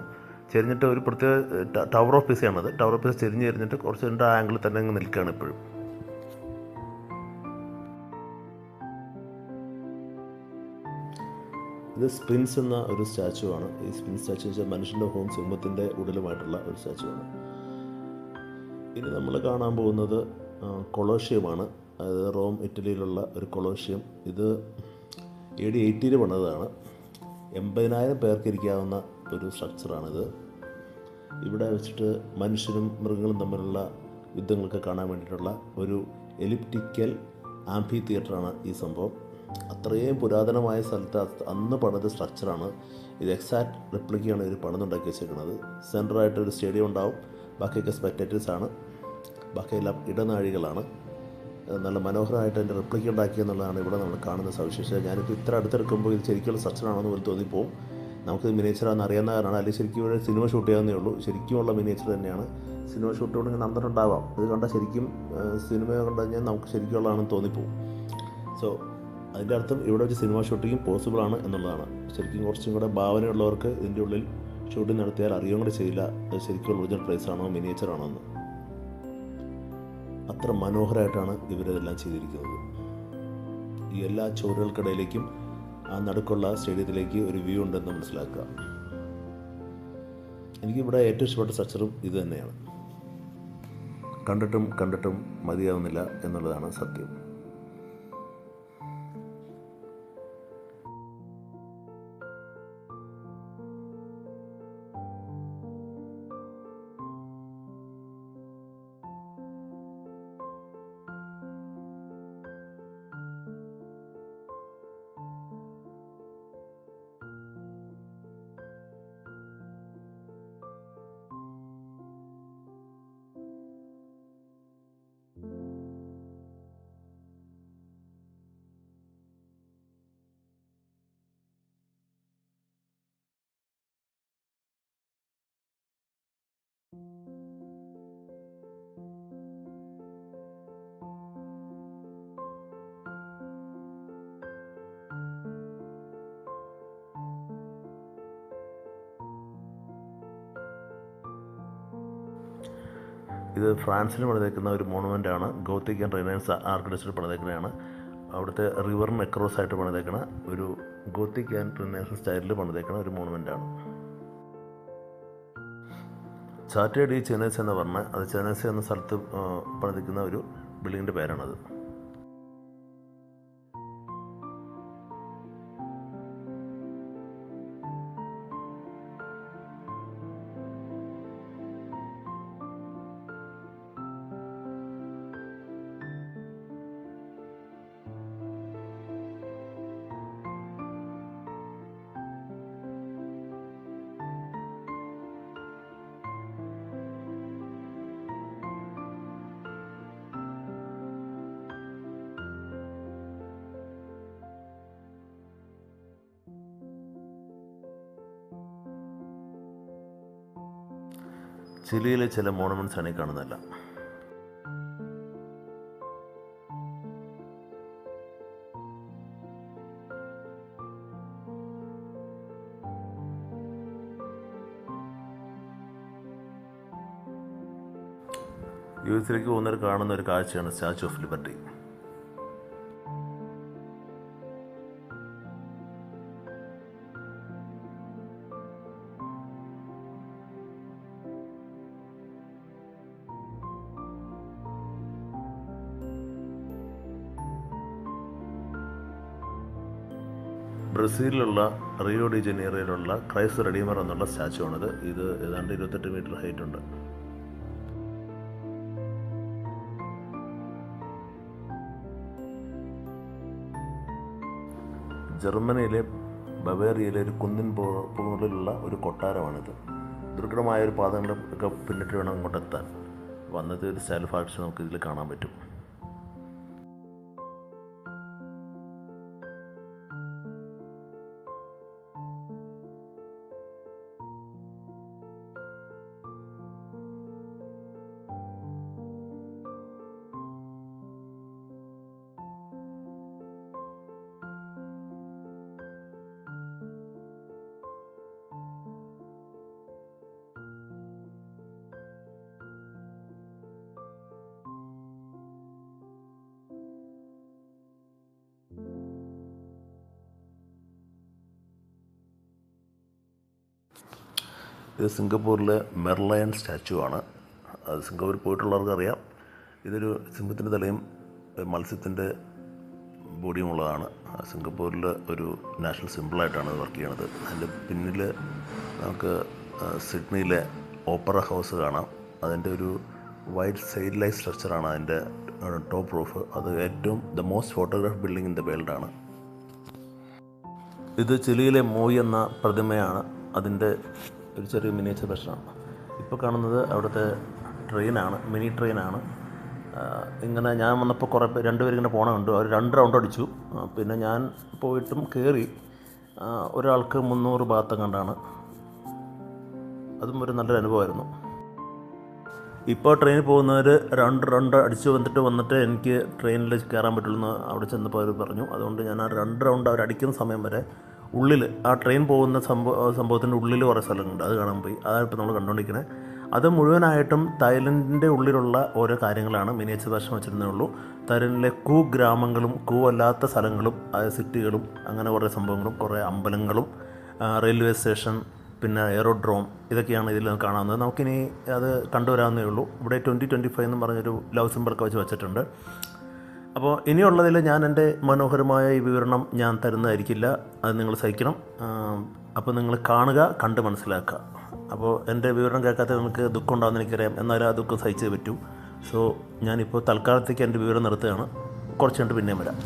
ചെരിഞ്ഞിട്ട് ഒരു പ്രത്യേക ടവർ ഓഫ് പിസയാണത്. ടവർ ഓഫ് പിസ ചെരിഞ്ഞിട്ട് കുറച്ച് ആംഗിളിൽ തന്നെ അങ്ങ് നിൽക്കുകയാണ് ഇപ്പോഴും. ഇത് സ്പ്രിൻസ് എന്ന ഒരു സ്റ്റാച്ചു ആണ്. ഈ സ്പ്രിൻസ് സ്റ്റാച്ചു വെച്ചാൽ മനുഷ്യൻ്റെ ഹോം സിംഹത്തിൻ്റെ ഉടലുമായിട്ടുള്ള ഒരു സ്റ്റാച്ചു ആണ്. ഇനി നമ്മൾ കാണാൻ പോകുന്നത് കൊളോഷ്യമാണ്. അതായത് റോം, ഇറ്റലിയിലുള്ള ഒരു കൊളോഷ്യം. ഇത് AD 80 പണിതതാണ്. 80,000 പേർക്ക് ഇരിക്കാവുന്ന ഒരു സ്ട്രക്ചറാണിത്. ഇവിടെ വെച്ചിട്ട് മനുഷ്യരും മൃഗങ്ങളും തമ്മിലുള്ള യുദ്ധങ്ങളൊക്കെ കാണാൻ വേണ്ടിയിട്ടുള്ള ഒരു എലിപ്റ്റിക്കൽ ആംഫി തിയേറ്ററാണ് ഈ സംഭവം. അത്രയും പുരാതനമായ സ്ഥലത്ത് അന്ന് പണിത സ്ട്രക്ചറാണ്. ഇത് എക്സാക്ട് റിപ്ലിക്കയാണ് ഇത് പണിതുണ്ടാക്കി വെച്ചിരിക്കുന്നത്. സെൻറ്ററായിട്ട് ഒരു സ്റ്റേഡിയം ഉണ്ടാവും, ബാക്കിയൊക്കെ സ്പെക്ടേറ്റേഴ്സാണ്, ബാക്കിയെല്ലാം ഇടനാഴികളാണ്. നല്ല മനോഹരമായിട്ട് അതിൻ്റെ റിപ്ലിക്ക ഉണ്ടാക്കിയെന്നുള്ളതാണ് ഇവിടെ നമ്മൾ കാണുന്ന സവിശേഷത. ഞാനിപ്പോൾ ഇത്ര അടുത്തെടുക്കുമ്പോൾ ഇത് ശരിക്കുള്ള സ്ട്രക്ചറാണെന്ന് പോലും തോന്നിപ്പോവും. നമുക്കിത് മിനിയേച്ചറാണെന്ന് അറിയാവുന്ന കാരണമാണ്. അല്ലെങ്കിൽ ശരിക്കും ഇവിടെ സിനിമ ഷൂട്ട് ചെയ്യാവുന്നേ ഉള്ളൂ. ശരിക്കുമുള്ള മിനിയേച്ചർ തന്നെയാണ്. സിനിമ ഷൂട്ടോട് ഇങ്ങനെ നടന്നിട്ടുണ്ടാവാം. ഇത് കണ്ടാൽ ശരിക്കും സിനിമ കണ്ടു കഴിഞ്ഞാൽ നമുക്ക് ശരിക്കുള്ളതാണെന്ന് തോന്നിപ്പോവും. സോ അതിൻ്റെ അർത്ഥം ഇവിടെ വെച്ച് സിനിമ ഷൂട്ടിങ്ങും പോസിബിളാണ് എന്നുള്ളതാണ്. ശരിക്കും കുറച്ചും കൂടെ ഭാവനയുള്ളവർക്ക് ഇതിൻ്റെ ഉള്ളിൽ ഷൂട്ടിംഗ് നടത്തിയാൽ അറിയുകയും കൂടെ ചെയ്യില്ല ശരിക്കും ഒറിജിനൽ പ്ലേസാണോ മിനിയേച്ചറാണോ എന്ന്. അത്ര മനോഹരമായിട്ടാണ് ഇവരിതെല്ലാം ചെയ്തിരിക്കുന്നത്. ഈ എല്ലാ ചുവരുകൾക്കിടയിലേക്കും ആ നടുക്കുള്ള സ്റ്റേഡിയത്തിലേക്ക് ഒരു വ്യൂ ഉണ്ടെന്ന് മനസ്സിലാക്കുക. എനിക്കിവിടെ ഏറ്റവും ഇഷ്ടപ്പെട്ട സ്ട്രക്ചറും ഇത് തന്നെയാണ്. കണ്ടിട്ടും മതിയാവുന്നില്ല എന്നുള്ളതാണ് സത്യം. ഇത് ഫ്രാൻസിൽ പണിതേക്കുന്ന ഒരു മോണുമെൻ്റാണ്. ഗോത്തിക് ആൻഡ് റിനൈൻസ് ആർക്കിടെക്ചർ പണിതേക്കുന്നതാണ്. അവിടുത്തെ റിവറിന് അക്രോസ് ആയിട്ട് പണിതേക്കണ ഒരു ഗോത്തിക് ആൻഡ് റിനൈൻസ് സ്റ്റൈലിൽ പണിതേക്കണ ഒരു മോണുമെൻ്റാണ്. ചാറ്റേ ഡി ചെനൈസ് എന്ന് പറഞ്ഞാൽ അത് ചെനൈസ് എന്ന സ്ഥലത്ത് പണിതിരിക്കുന്ന ഒരു ബിൽഡിങ്ങിൻ്റെ പേരാണത്. ചിലിയിലെ ചില മോണമെൻറ്റ്സ് ആണ് ഈ കാണുന്നതല്ല. യുഎസിലേക്ക് പോകുന്നവർ കാണുന്ന ഒരു കാഴ്ചയാണ് സ്റ്റാച്യു ഓഫ് ലിബർട്ടി. ബ്രസീലിലുള്ള റിയോ ഡി ജനീറോയിലുള്ള ക്രൈസ്റ്റ് റെഡീമർ എന്നുള്ള സ്റ്റാച്ചു ആണിത്. ഇത് ഏതാണ്ട് 28 മീറ്റർ ഹൈറ്റ് ഉണ്ട്. ജർമ്മനിയിലെ ബവേറിയയിലെ ഒരു കുന്നിൻ മുകളിലുള്ള ഒരു കൊട്ടാരമാണിത്. ദുർഘടമായ ഒരു പാതകളൊക്കെ പിന്നിട്ട് വേണം അങ്ങോട്ട് എത്താൻ. വന്നത് ഒരു സ്റ്റൈൽ ഫാക്ഷൻ നമുക്ക് ഇതിൽ കാണാൻ പറ്റും. ഇത് സിംഗപ്പൂരിലെ മെർലയൺ സ്റ്റാച്ചു ആണ്. അത് സിംഗപ്പൂരിൽ പോയിട്ടുള്ളവർക്ക് അറിയാം. ഇതൊരു സിംഹത്തിൻ്റെ തലയും മത്സ്യത്തിൻ്റെ ബോഡിയും ഉള്ളതാണ്. സിംഗപ്പൂരിൽ ഒരു നാഷണൽ സിമ്പിളായിട്ടാണ് വർക്ക് ചെയ്യണത്. അതിൻ്റെ പിന്നിൽ നമുക്ക് സിഡ്നിയിലെ ഓപ്പറ ഹൗസ് കാണാം. അതിൻ്റെ ഒരു വൈറ്റ് സൈഡ് ലൈറ്റ് സ്ട്രക്ചറാണ് അതിൻ്റെ ടോപ്പ് റൂഫ്. അത് ഏറ്റവും the most photograph building in the വേൾഡാണ്. ഇത് ചിലിയിലെ മോയ് എന്ന പ്രതിമയാണ്. അതിൻ്റെ ഒരു ചെറിയ മിനിയേച്ചർ വെർഷനാണ്. ഇപ്പോൾ കാണുന്നത് അവിടുത്തെ ട്രെയിനാണ്, മിനി ട്രെയിനാണ്. ഇങ്ങനെ ഞാൻ വന്നപ്പോൾ രണ്ടുപേരും ഇങ്ങനെ പോകണമുണ്ട്. അവർ 2 റൗണ്ട് അടിച്ചു. പിന്നെ ഞാൻ പോയിട്ടും കയറി. ഒരാൾക്ക് 300 ബാത്ത് കണ്ടാണ്. അതും ഒരു നല്ലൊരു അനുഭവമായിരുന്നു. ഇപ്പോൾ ട്രെയിനിൽ പോകുന്നവർ 2 റൗണ്ട് അടിച്ചു വന്നിട്ട് എനിക്ക് ട്രെയിനിൽ കയറാൻ പറ്റുള്ളൂ എന്ന് അവിടെ ചെന്നപ്പോൾ അവർ പറഞ്ഞു. അതുകൊണ്ട് ഞാൻ ആ 2 റൗണ്ട് അവർ അടിക്കുന്ന സമയം വരെ ഉള്ളിൽ ആ ട്രെയിൻ പോകുന്ന സംഭവത്തിൻ്റെ ഉള്ളിൽ കുറേ സ്ഥലങ്ങളുണ്ട്. അത് കാണാൻ പോയി. അതാണ് ഇപ്പോൾ നമ്മൾ കണ്ടുകൊണ്ടിരിക്കുന്നത്. അത് മുഴുവനായിട്ടും തായ്ലൻഡിൻ്റെ ഉള്ളിലുള്ള ഓരോ കാര്യങ്ങളാണ് മിനിയേച്ചർ വേർഷൻ വെച്ചിരുന്നേ ഉള്ളൂ. തായ്ലൻഡിലെ ഗ്രാമങ്ങളും അല്ലാത്ത സ്ഥലങ്ങളും സിറ്റികളും അങ്ങനെ കുറേ സംഭവങ്ങളും കുറേ അമ്പലങ്ങളും റെയിൽവേ സ്റ്റേഷൻ പിന്നെ എയറോഡ്രോം ഇതൊക്കെയാണ് ഇതിൽ കാണാവുന്നത്. നമുക്കിനി അത് കണ്ടുവരാവുന്നേ ഉള്ളൂ. ഇവിടെ 2025 എന്ന് പറഞ്ഞൊരു ലവ് സിമ്പിളൊക്കെ വെച്ചിട്ടുണ്ട്. അപ്പോൾ ഇനിയുള്ളതിൽ ഞാൻ എൻ്റെ മനോഹരമായ ഈ വിവരണം ഞാൻ തരുന്നതായിരിക്കില്ല. അത് നിങ്ങൾ സഹിക്കണം. അപ്പോൾ നിങ്ങൾ കാണുക, കണ്ട് മനസ്സിലാക്കുക. അപ്പോൾ എൻ്റെ വിവരണം കേൾക്കാത്ത നിങ്ങൾക്ക് ദുഃഖം ഉണ്ടാകുമെന്ന് എനിക്കറിയാം. എന്നാലും ആ ദുഃഖം സഹിച്ചേ പറ്റൂ. സോ ഞാനിപ്പോൾ തൽക്കാലത്തേക്ക് എൻ്റെ വിവരം നിർത്തുകയാണ്. കുറച്ച് കണ്ട് പിന്നെയും വരാം.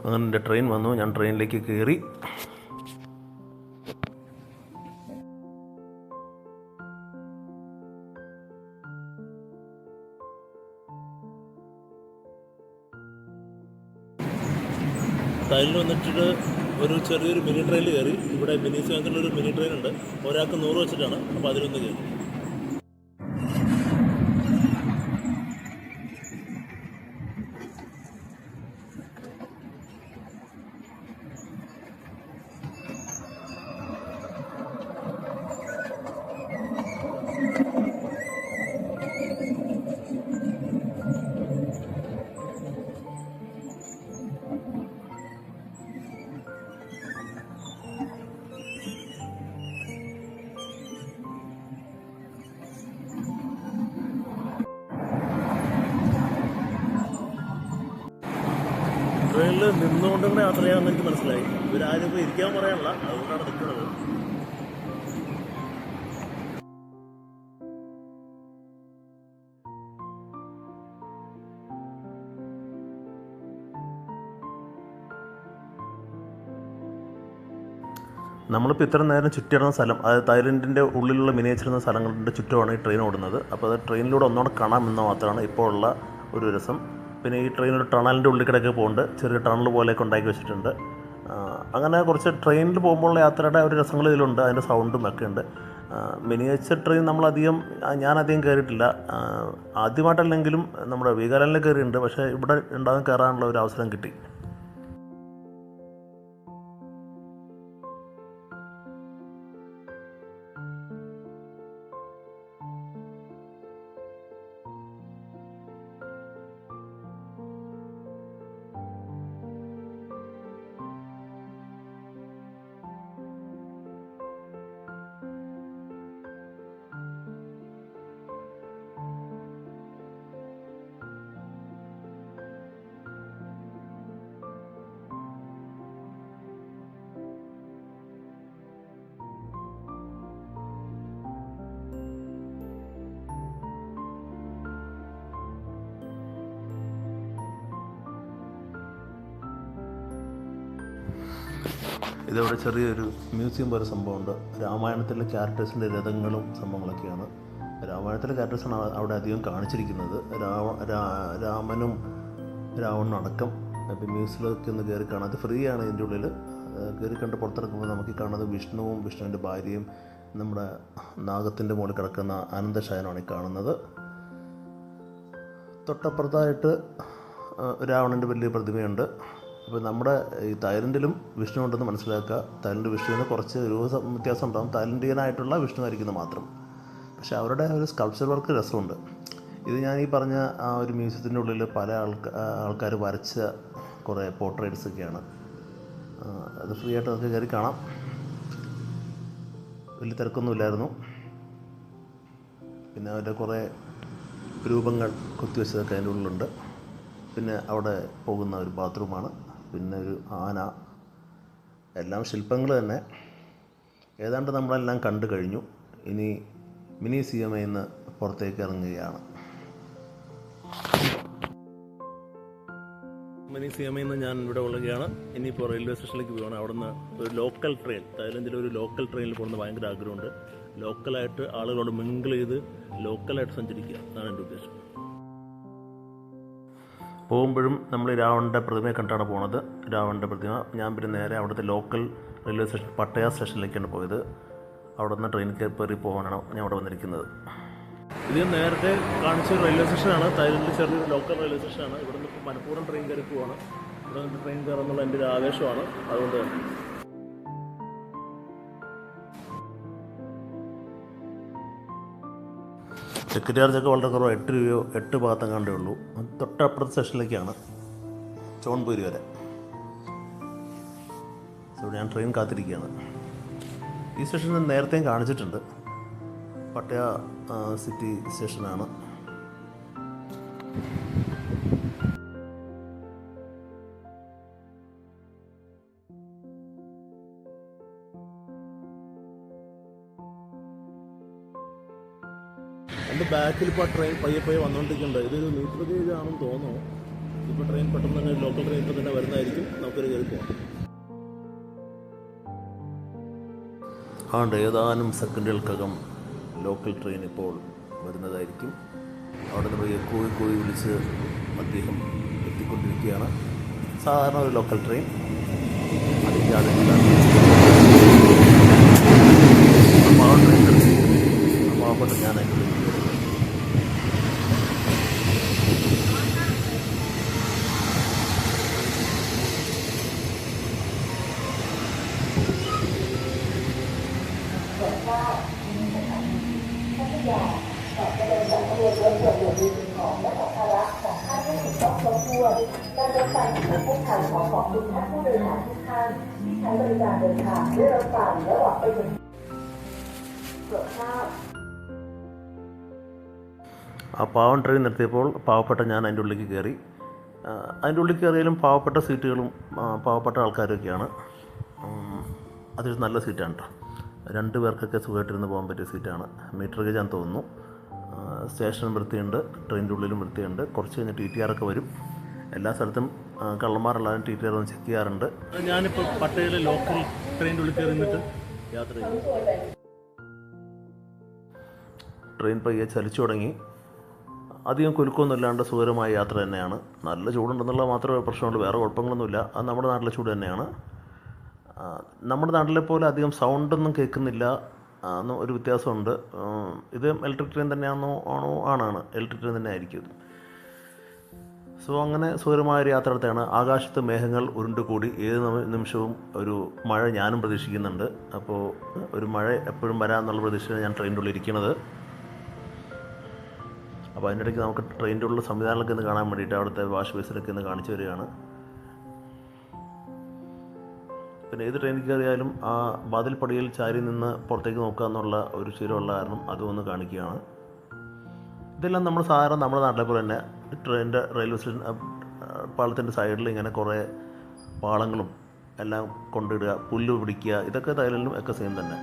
അങ്ങനെ എൻ്റെ ട്രെയിൻ വന്നു. ഞാൻ ട്രെയിനിലേക്ക് കയറി. തായ്ലൻഡ് വന്നിട്ട് ഒരു ചെറിയൊരു മിനി ട്രെയിനിൽ കയറി. ഇവിടെ മിനി സിയാങ്ങിലൊരു മിനി ട്രെയിൻ ഉണ്ട്, ഒരാൾക്ക് 100 വെച്ചിട്ടാണ്. അപ്പോൾ അതിലൊന്ന് കയറി. ട്രെയിനിൽ നിന്നുകൊണ്ടിങ്ങനെ യാത്ര ചെയ്യാമെന്ന് എനിക്ക് മനസ്സിലായി. ഇവരാരും ഇപ്പോൾ ഇരിക്കാൻ പറയാനുള്ള, അതുകൊണ്ടാണ് നിൽക്കുന്നത്. നമ്മളിപ്പോൾ ഇത്ര നേരം ചുറ്റിടുന്ന സ്ഥലം, അതായത് തായ്ലൻഡിൻ്റെ ഉള്ളിലുള്ള മിനിയേച്ചർ എന്ന സ്ഥലങ്ങളുടെ ചുറ്റുമാണ് ഈ ട്രെയിൻ ഓടുന്നത്. അപ്പോൾ അത് ട്രെയിനിലൂടെ ഒന്നുകൂടെ കാണാമെന്ന് മാത്രമാണ് ഇപ്പോൾ ഉള്ള ഒരു രസം. പിന്നെ ഈ ട്രെയിനൊരു ടണലിൻ്റെ ഉള്ളിൽ കിടക്കെ പോകുന്നുണ്ട്. ചെറിയ ടണൽ പോലെയൊക്കെ ഉണ്ടാക്കി വെച്ചിട്ടുണ്ട്. അങ്ങനെ കുറച്ച് ട്രെയിനിൽ പോകുമ്പോഴുള്ള യാത്രയുടെ ഒരു രസങ്ങൾ ഇതിലുണ്ട്. അതിൻ്റെ സൗണ്ടും ഒക്കെ ഉണ്ട്. മിനിയേച്ചർ ട്രെയിൻ ഞാനധികം കയറിയിട്ടില്ല. ആദ്യമായിട്ടല്ലെങ്കിലും നമ്മുടെ വീഗാലാൻഡിൽ കയറിയിട്ടുണ്ട്. പക്ഷേ ഇവിടെ ഉണ്ടാകും കയറാനുള്ള ഒരു അവസരം കിട്ടി. ഇതവിടെ ചെറിയൊരു മ്യൂസിയം പോലെ സംഭവമുണ്ട്. രാമായണത്തിലെ ക്യാരക്ടേഴ്സിൻ്റെ രഥങ്ങളും സംഭവങ്ങളൊക്കെയാണ്. രാമായണത്തിലെ ക്യാരക്ടേഴ്സാണ് അവിടെ അധികം കാണിച്ചിരിക്കുന്നത്. രാമനും രാവണനും അടക്കം. അപ്പോൾ മ്യൂസിയത്തിലൊക്കെ ഒന്ന് കയറി കാണാം. അത് ഫ്രീ ആണ്. ഇതിൻ്റെ ഉള്ളിൽ കയറി കണ്ട് പുറത്തിറക്കുമ്പോൾ നമുക്ക് കാണുന്നത് വിഷ്ണുവും വിഷ്ണുവിൻ്റെ ഭാര്യയും നമ്മുടെ നാഗത്തിൻ്റെ മുകളിൽ കിടക്കുന്ന അനന്തശയനമാണ് ഈ കാണുന്നത്. തൊട്ടപ്പുറത്തായിട്ട് രാവണൻ്റെ വലിയ പ്രതിമയുണ്ട്. അപ്പോൾ നമ്മുടെ ഈ തായ്ലൻഡിലും വിഷ്ണു ഉണ്ടെന്ന് മനസ്സിലാക്കുക. തായ്ലൻഡ് വിഷ്ണുവിന് കുറച്ച് രൂപ വ്യത്യാസം ഉണ്ടാകും. തായ്ലൻഡിയനായിട്ടുള്ള വിഷ്ണു ആയിരിക്കുന്നത് മാത്രം. പക്ഷേ അവരുടെ ഒരു സ്കൾപ്ചർ വർക്ക് രസമുണ്ട്. ഇത് ഞാൻ ഈ പറഞ്ഞ ആ ഒരു മ്യൂസിയത്തിൻ്റെ ഉള്ളിൽ പല ആൾക്കാർ വരച്ച കുറേ പോർട്രേറ്റ്സൊക്കെയാണ്. അത് ഫ്രീ ആയിട്ട് നമുക്ക് കയറി കാണാം. വലിയ തിരക്കൊന്നുമില്ലായിരുന്നു. പിന്നെ അവരുടെ കുറേ രൂപങ്ങൾ കുത്തിവെച്ചതൊക്കെ അതിൻ്റെ ഉള്ളിലുണ്ട്. പിന്നെ അവിടെ പോകുന്ന ഒരു ബാത്റൂമാണ്. പിന്നെ ഒരു ആന. എല്ലാം ശില്പങ്ങൾ തന്നെ. ഏതാണ്ട് നമ്മളെല്ലാം കണ്ടു കഴിഞ്ഞു. ഇനി മിനി സിയമയിൽ നിന്ന് പുറത്തേക്ക് ഇറങ്ങുകയാണ്. മിനി സിയമയിൽ നിന്ന് ഞാൻ ഇവിടെ ഉള്ളതാണ്. ഇനിയിപ്പോൾ റെയിൽവേ സ്റ്റേഷനിലേക്ക് പോവുകയാണ്. അവിടെ നിന്ന് ഒരു ലോക്കൽ ട്രെയിൻ, തായ്ലൻഡിലെ ഒരു ലോക്കൽ ട്രെയിനിൽ പോകുന്ന ഭയങ്കര ആഗ്രഹമുണ്ട്. ലോക്കലായിട്ട് ആളുകളോട് മിങ്കിൾ ചെയ്ത് ലോക്കലായിട്ട് സഞ്ചരിക്കുക, അതാണ് എൻ്റെ ഉദ്ദേശം. പോകുമ്പോഴും നമ്മൾ രാവണൻ്റെ പ്രതിമയെ കണ്ടാണ് പോണത്. രാവണൻ്റെ പ്രതിമ. ഞാൻ പിന്നെ നേരെ അവിടുത്തെ ലോക്കൽ റെയിൽവേ സ്റ്റേഷൻ പട്ടയ സ്റ്റേഷനിലേക്കാണ് പോയത്. അവിടെ നിന്ന് ട്രെയിൻ കയറി പോകാനാണ് ഞാൻ അവിടെ വന്നിരിക്കുന്നത്. ഇത് നേരത്തെ കാണിച്ച റെയിൽവേ സ്റ്റേഷനാണ്. തായ്ലൻഡിൽ ചെറിയൊരു ലോക്കൽ റെയിൽവേ സ്റ്റേഷനാണ്. ഇവിടെ നിന്ന് ഇപ്പോൾ മനഃപൂർവ്വം ട്രെയിൻ കയറി പോവാണ്. ഇവിടെ നിന്ന് ട്രെയിൻ കയറുന്നുള്ള എൻ്റെ ഒരു ആവേശമാണ്. അതുകൊണ്ട് ടിക്കറ്റ് ചാർജൊക്കെ വളരെ കുറവ്. 8 രൂപയോ 8 ഭാഗത്തെങ്ങാണ്ടേ ഉള്ളൂ. തൊട്ടപ്പുറത്തെ സ്റ്റേഷനിലേക്കാണ്, ചോൺപൂരി വരെ. ഇവിടെ ഞാൻ ട്രെയിൻ കാത്തിരിക്കുകയാണ്. ഈ സ്റ്റേഷൻ നേരത്തെയും കാണിച്ചിട്ടുണ്ട്. പട്ടയ സിറ്റി സ്റ്റേഷനാണ്. എൻ്റെ ബാക്കിൽ ഇപ്പോൾ ട്രെയിൻ പയ്യെ വന്നുകൊണ്ടിരിക്കുന്നുണ്ട്. ഇതൊരു മീറ്റർ ഗേജ് ആണെന്ന് തോന്നുന്നു. ഇപ്പോൾ ട്രെയിൻ പെട്ടെന്ന് തന്നെ ലോക്കൽ ട്രെയിൻ ഇപ്പോൾ തന്നെ വരുന്നതായിരിക്കും. നമുക്കൊരു കയറി പോകാം. ആണ്ട് ഏതാനും സെക്കൻഡുകൾക്കകം ലോക്കൽ ട്രെയിൻ ഇപ്പോൾ വരുന്നതായിരിക്കും. അവിടെ നമ്മൾ കൂയി വിളിച്ച് അദ്ദേഹം എത്തിക്കൊണ്ടിരിക്കുകയാണ്. സാധാരണ ഒരു ലോക്കൽ ട്രെയിൻ അതിൻ്റെ പാവപ്പെട്ട ഞാൻ അതിൻ്റെการรถไฟแห่งประเทศไทยขอขอบคุณท่านผู้โดยสารทุกท่านที่ใช้บริการเดินทางด้วยรถไฟและหวังไปถึงโปรดทราบ ആ പാവം ട്രെയിൻ നിർത്തിയപ്പോൾ പാവപ്പെട്ട ഞാൻ അതിൻ്റെ ഉള്ളിലേക്ക് കയറി. അതിൻ്റെ ഉള്ളിൽ കയറിയാലും പാവപ്പെട്ട സീറ്റുകളും പാവപ്പെട്ട ആൾക്കാരൊക്കെയാണ്. അതൊരു നല്ല സീറ്റാണ് കേട്ടോ. 2 പേർക്കൊക്കെ സുഖമായിട്ടിരുന്ന് പോകാൻ പറ്റിയ സീറ്റാണ്. മീറ്റർ ഗേജാന്ന് തോന്നുന്നു. സ്റ്റേഷൻ വൃത്തിയുണ്ട്, ട്രെയിനിൻ്റെ ഉള്ളിലും വൃത്തിയുണ്ട്. കുറച്ച് കഴിഞ്ഞ് TTR ഒക്കെ വരും. എല്ലാ സ്ഥലത്തും കള്ളന്മാരെല്ലാവരും TTR ഒന്ന് ചെക്ക് ചെയ്യാറുണ്ട്. ഞാനിപ്പോൾ പട്ടയിലെ ലോക്കൽ ട്രെയിനിൻ്റെ ഉള്ളിൽ കയറി നിന്നിട്ട് യാത്ര ചെയ്യും. ട്രെയിൻ പയ്യെ ചലിച്ചു തുടങ്ങി. അധികം കുലുക്കമൊന്നുമില്ലാണ്ട് സുഖകരമായ യാത്ര തന്നെയാണ്. നല്ല ചൂടുണ്ടെന്നുള്ള മാത്രമേ പ്രശ്നമുള്ളൂ, വേറെ കുഴപ്പങ്ങളൊന്നുമില്ല. അത് നമ്മുടെ നാട്ടിലെ ചൂട് തന്നെയാണ്. നമ്മുടെ നാട്ടിലെ പോലെ അധികം സൗണ്ടൊന്നും കേൾക്കുന്നില്ല എന്നും ഒരു വ്യത്യാസമുണ്ട്. ഇത് ഇലക്ട്രിക് ട്രെയിൻ തന്നെയാണോ ആണാണ് ഇലക്ട്രിക് ട്രെയിൻ തന്നെ ആയിരിക്കും. സോ അങ്ങനെ സുഖകരമായൊരു യാത്ര നടത്തുകയാണ്. ആകാശത്ത് മേഘങ്ങൾ ഉരുണ്ടുകൂടി ഏത് നിമിഷവും ഒരു മഴ ഞാനും പ്രതീക്ഷിക്കുന്നുണ്ട്. അപ്പോൾ ഒരു മഴ എപ്പോഴും വരാമെന്നുള്ള പ്രതീക്ഷയാണ് ഞാൻ ട്രെയിനിൻ്റെ ഉള്ളിൽ ഇരിക്കുന്നത്. അപ്പോൾ അതിൻ്റെ ഇടയ്ക്ക് നമുക്ക് ട്രെയിനിൻ്റെ ഉള്ളിൽ സംവിധാനങ്ങളൊക്കെ ഒന്ന് കാണാൻ വേണ്ടിയിട്ട് അവിടുത്തെ വാഷ് ബേസിലൊക്കെ ഒന്ന് കാണിച്ചു വരികയാണ്. പിന്നെ ഏത് ട്രെയിനിൽ കയറിയാലും ആ വാതിൽപ്പടിയിൽ ചാരി നിന്ന് പുറത്തേക്ക് നോക്കുക എന്നുള്ള ഒരു ശീലമുള്ള കാരണം അതും ഒന്ന് കാണിക്കുകയാണ്. ഇതെല്ലാം നമ്മൾ സാധാരണ നമ്മുടെ നാട്ടിലെ പോലെ തന്നെ ട്രെയിനിൻ്റെ റെയിൽവേ സ്റ്റേഷൻ പാളത്തിൻ്റെ സൈഡിൽ ഇങ്ങനെ കുറേ പാളങ്ങളും എല്ലാം കൊണ്ടിടുക, പുല്ല് പിടിക്കുക, ഇതൊക്കെ തൈലൻഡിലും ഒക്കെ സെയിം തന്നെ.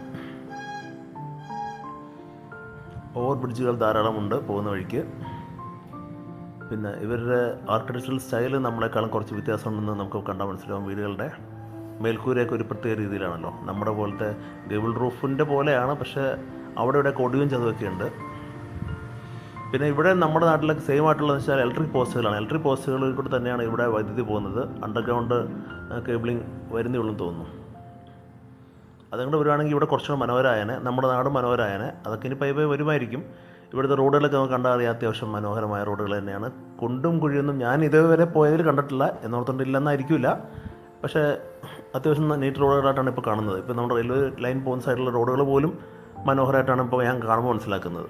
ഓവർ ബ്രിഡ്ജുകൾ ധാരാളമുണ്ട് പോകുന്ന വഴിക്ക്. പിന്നെ ഇവരുടെ ആർക്കിടെക്ചറൽ സ്റ്റൈൽ നമ്മളെക്കാളും കുറച്ച് വ്യത്യാസമുണ്ടെന്ന് നമുക്ക് കണ്ടാൽ മനസ്സിലാവും. വീടുകളുടെ മേൽക്കൂരയൊക്കെ ഒരു പ്രത്യേക രീതിയിലാണല്ലോ. നമ്മുടെ പോലത്തെ ഗബിൾ റൂഫിൻ്റെ പോലെയാണ്, പക്ഷേ അവിടെ ഇവിടെ കൊടിയും ചതുവൊക്കെ ഉണ്ട്. പിന്നെ ഇവിടെ നമ്മുടെ നാട്ടിലൊക്കെ സെയിം ആയിട്ടുള്ളതെന്ന് വെച്ചാൽ ഇലക്ട്രിക് പോസ്റ്റുകളാണ്. ഇലക്ട്രിക് പോസ്റ്റുകളിൽ കൂടെ തന്നെയാണ് ഇവിടെ വൈദ്യുതി പോകുന്നത്. അണ്ടർഗ്രൗണ്ട് കേബിളിംഗ് വരുന്നേ ഉള്ളൂ തോന്നുന്നു. അതുകൊണ്ട് വരുവാണെങ്കിൽ ഇവിടെ കുറച്ചുകൂടെ മനോഹരമായേനെ, നമ്മുടെ നാട് മനോഹരമായേനെ. അതൊക്കെ ഇനി പയ്യെ വരുമായിരിക്കും. ഇവിടുത്തെ റോഡുകളൊക്കെ നമുക്ക് കണ്ടാൽ അറിയാം, അത്യാവശ്യം മനോഹരമായ റോഡുകൾ തന്നെയാണ്. കുണ്ടും കുഴിയൊന്നും ഞാൻ ഇതേവരെ പോയതിൽ കണ്ടിട്ടില്ല, എന്നോർത്തുകൊണ്ടില്ലെന്നായിരിക്കില്ല. പക്ഷേ അത്യാവശ്യം നീറ്റ് റോഡുകളായിട്ടാണ് ഇപ്പോൾ കാണുന്നത്. ഇപ്പോൾ നമ്മുടെ റെയിൽവേ ലൈൻ പോകുന്ന സൈഡിലുള്ള റോഡുകൾ പോലും മനോഹരമായിട്ടാണ് ഇപ്പോൾ ഞാൻ കാണുമ്പോൾ മനസ്സിലാക്കുന്നത്.